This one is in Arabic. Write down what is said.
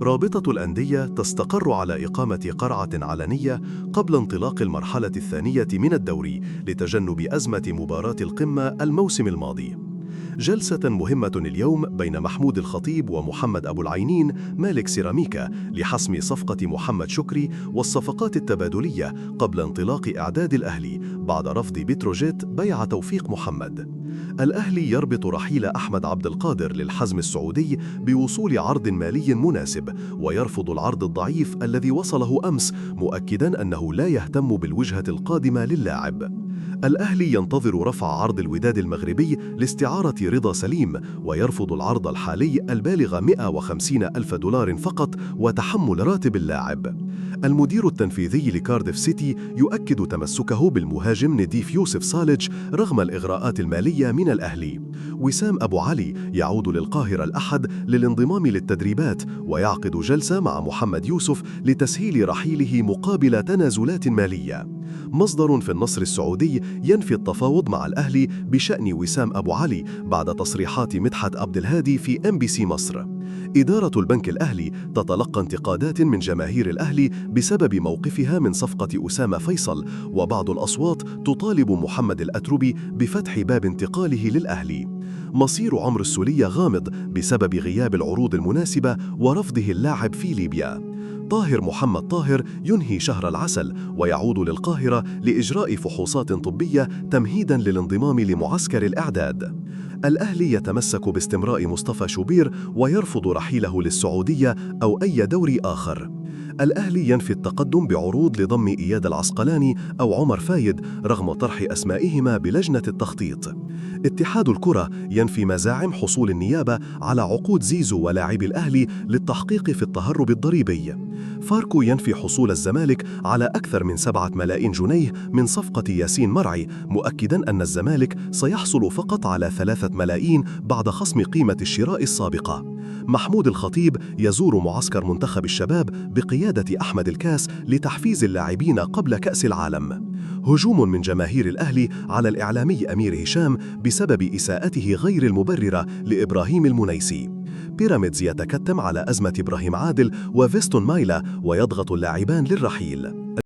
رابطة الأندية تستقر على إقامة قرعة علنية قبل انطلاق المرحلة الثانية من الدوري لتجنب أزمة مباراة القمة الموسم الماضي. جلسة مهمة اليوم بين محمود الخطيب ومحمد أبو العينين مالك سيراميكا لحسم صفقة محمد شكري والصفقات التبادلية قبل انطلاق إعداد الأهلي بعد رفض بتروجيت بيع توفيق محمد. الأهلي يربط رحيل أحمد عبد القادر للحزم السعودي بوصول عرض مالي مناسب، ويرفض العرض الضعيف الذي وصله أمس، مؤكداً أنه لا يهتم بالوجهة القادمة للاعب. الأهلي ينتظر رفع عرض الوداد المغربي لاستعارة رضا سليم، ويرفض العرض الحالي البالغ 150 ألف دولار فقط وتحمل راتب اللاعب. المدير التنفيذي لكارديف سيتي يؤكد تمسكه بالمهاجم نديف يوسف صالج رغم الإغراءات المالية من الأهلي. وسام أبو علي يعود للقاهرة الأحد للانضمام للتدريبات، ويعقد جلسة مع محمد يوسف لتسهيل رحيله مقابل تنازلات مالية. مصدر في النصر السعودي ينفي التفاوض مع الأهلي بشأن وسام أبو علي بعد تصريحات مدحت عبد الهادي في MBC مصر. إدارة البنك الأهلي تتلقى انتقادات من جماهير الأهلي بسبب موقفها من صفقة أسامة فيصل، وبعض الأصوات تطالب محمد الأتربي بفتح باب انتقاله للأهلي. مصير عمرو السولية غامض بسبب غياب العروض المناسبة ورفضه اللاعب في ليبيا. طاهر محمد طاهر ينهي شهر العسل ويعود للقاهرة لإجراء فحوصات طبية تمهيداً للانضمام لمعسكر الإعداد. الأهلي يتمسك باستمرار مصطفى شوبير ويرفض رحيله للسعودية أو أي دوري آخر. الأهلي ينفي التقدم بعروض لضم إياد العسقلاني أو عمر فايد رغم طرح أسمائهما بلجنة التخطيط. اتحاد الكرة ينفي مزاعم حصول النيابة على عقود زيزو ولاعبي الأهلي للتحقيق في التهرب الضريبي. فاركو ينفي حصول الزمالك على أكثر من 7 ملايين جنيه من صفقة ياسين مرعي، مؤكداً أن الزمالك سيحصل فقط على 3 ملايين بعد خصم قيمة الشراء السابقة. محمود الخطيب يزور معسكر منتخب الشباب بقيادة أحمد الكاس لتحفيز اللاعبين قبل كأس العالم. هجوم من جماهير الأهلي على الإعلامي أمير هشام بسبب إساءته غير المبررة لإبراهيم المنيسي. بيراميدز يتكتم على أزمة إبراهيم عادل وفيستون مايلا ويضغط اللاعبان للرحيل.